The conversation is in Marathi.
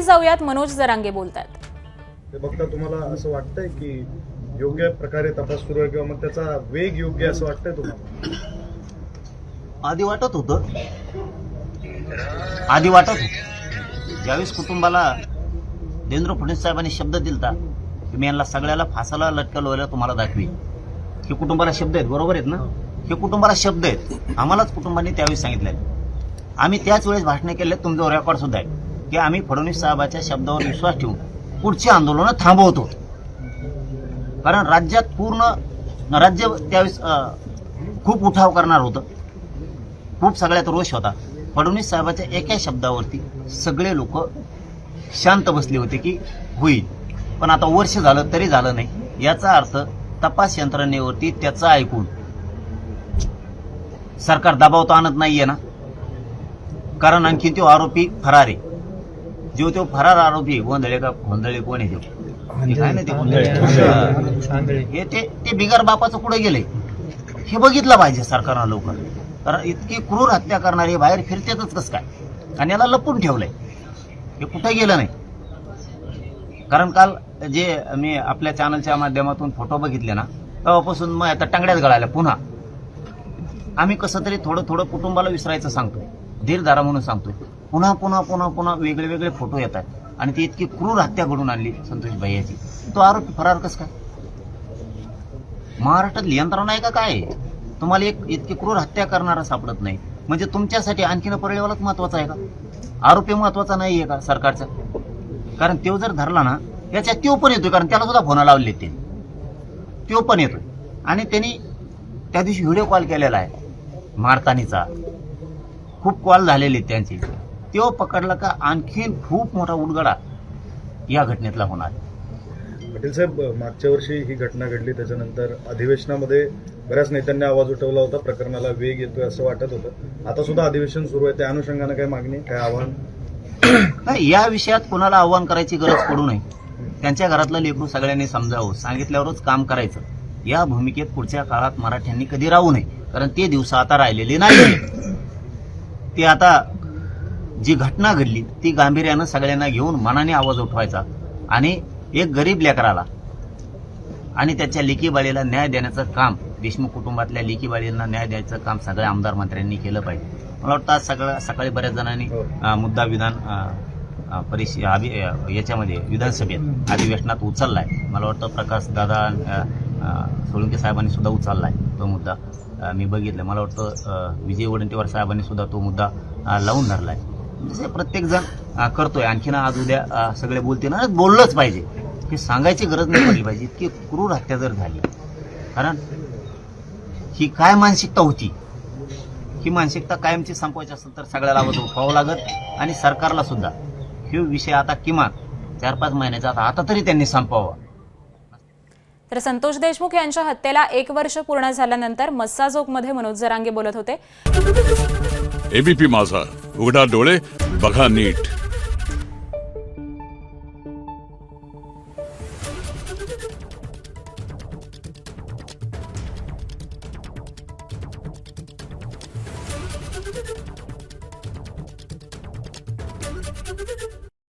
जाऊयात, मनोज जरांगे बोलतात. ते बघता तुम्हाला असं वाटतंय की योग्य प्रकारे तपास सुरू आहे किंवा मग त्याचा वेग योग्य असं वाटतंय तुम्हाला? आधी वाटत होतं ज्यावेळेस कुटुंबाला देवेंद्र फडणवीस साहेबांनी शब्द दिलता की मी यांना सगळ्याला फासाला लटकवलं तुम्हाला दाखवी. हे कुटुंबाला शब्द आहेत, बरोबर आहेत ना? हे कुटुंबाला शब्द आहेत, आम्हालाच कुटुंबांनी त्यावेळी सांगितलेलं. आम्ही त्याच वेळेस भाषणे केले, तुमचं रेकॉर्ड सुद्धा आहे की आम्ही फडणवीस साहेबांच्या शब्दावर विश्वास ठेवून पुढची आंदोलनं थांबवतो. कारण राज्यात पूर्ण राज्य त्यावेळेस खूप उठाव करणार होतं, खूप सगळ्यात रोष होता. फडणवीस साहेबांच्या एका शब्दावरती सगळे लोक शांत बसले होते की होईल. पण आता वर्ष झालं तरी झालं नाही. याचा अर्थ तपास यंत्रणेवरती त्याचं ऐकून सरकार दबाव तर आणत नाहीये ना. कारण आणखी तो आरोपी फरार आहे. जो तो फरार आरोपी गोंधळे का गोंधळे कोण आहे ते काय नाही, ते गोंधळे हे ते बिगर बापाचं कुठे गेले हे बघितलं पाहिजे सरकारनं लवकर. कारण इतकी क्रूर हत्या करणारे बाहेर फिरतेच कसं काय, आणि याला लपून ठेवलंय, हे कुठे गेलं नाही. कारण काल जे मी आपल्या चॅनलच्या माध्यमातून फोटो बघितले ना, तेव्हापासून मग आता टांगड्यात गळाल्या. पुन्हा आम्ही कसं तरी थोडं थोडं कुटुंबाला विसरायचं सांगतोय, धीरधारा म्हणून सांगतोय. पुन्हा पुन्हा पुन्हा पुन्हा वेगळे वेगळे फोटो येतात आणि ती इतकी क्रूर हत्या घडून आणली संतोष भैयाची. तो आरोपी फरार कसं काय? महाराष्ट्रात यंत्रणा आहे का काय? तुम्हाला एक इतकी क्रूर हत्या करणारा सापडत नाही म्हणजे तुमच्यासाठी आणखीन परळेवालाच महत्वाचा आहे का? आरोपी महत्वाचा नाही आहे का सरकारचा? कारण तो जर धरला ना, याच्यात तो पण येतोय, कारण त्याला सुद्धा फोन लावले ते, तो पण येतोय. आणि त्यांनी त्या दिवशी व्हिडिओ कॉल केलेला आहे मारतानीचा, खूप कॉल झालेले त्यांचे. तो पकडला का आणखीन खूप मोठा उडगडा या घटनेतला होणार. पाटील साहेब, मागच्या वर्षी ही घटना घडली, त्याच्यानंतर अधिवेशनामध्ये बऱ्याच नेत्यांनी आवाज उठवला होता, प्रकरणाला वेग येतोय असं वाटत होतं. आता सुद्धा अधिवेशन सुरू आहे, त्या अनुषंगानं काय मागणी, काय आव्हान? नाही, या विषयात कोणाला आव्हान करायची गरज पडू नये. त्यांच्या घरातलं लेकरू सगळ्यांनी समजावं, सांगितल्यावरच काम करायचं. या भूमिकेत पुढच्या काळात मराठ्यांनी कधी राहू नये, कारण ते दिवस आता राहिलेले नाही. ते आता जी घटना घडली ती गांभीर्यानं सगळ्यांना घेऊन मनाने आवाज उठवायचा आणि एक गरीब लेकराला आणि त्याच्या लेकीबाळीला न्याय देण्याचं काम, देशमुख कुटुंबातल्या लेकीबाळींना न्याय द्यायचं काम सगळ्या आमदार मंत्र्यांनी केलं पाहिजे. मला वाटतं आज सकाळी बऱ्याच जणांनी मुद्दा विधान याच्यामध्ये विधानसभेत अधिवेशनात उचललाय. मला वाटतं प्रकाश दादा सोळंके साहेबांनी सुद्धा उचललाय तो मुद्दा, मी बघितलं. मला वाटतं विजय वडेट्टीवार साहेबांनी सुद्धा तो मुद्दा लावून धरलाय. म्हणजे प्रत्येक जण करतोय. आणखीन आज उद्या सगळे बोलतील ना, बोललंच पाहिजे, की सांगायची गरज नाही पडली पाहिजे. इतकी क्रूर हत्या जर झाली, कारण ही काय मानसिकता होती, ही मानसिकता कायमची संपवायची असेल तर सगळ्याला आवाज उठवावं लागत. आणि सरकारला सुद्धा हे विषय आता किमान 4-5 महिन्याचा आता तरी त्यांनी संपवावा. तर संतोष देशमुख यांच्या हत्येला 1 वर्ष पूर्ण झाल्यानंतर मस्साजोगमध्ये मनोज जरांगे बोलत होते. एबीपी माझा, उघडा डोळे बघा नीट.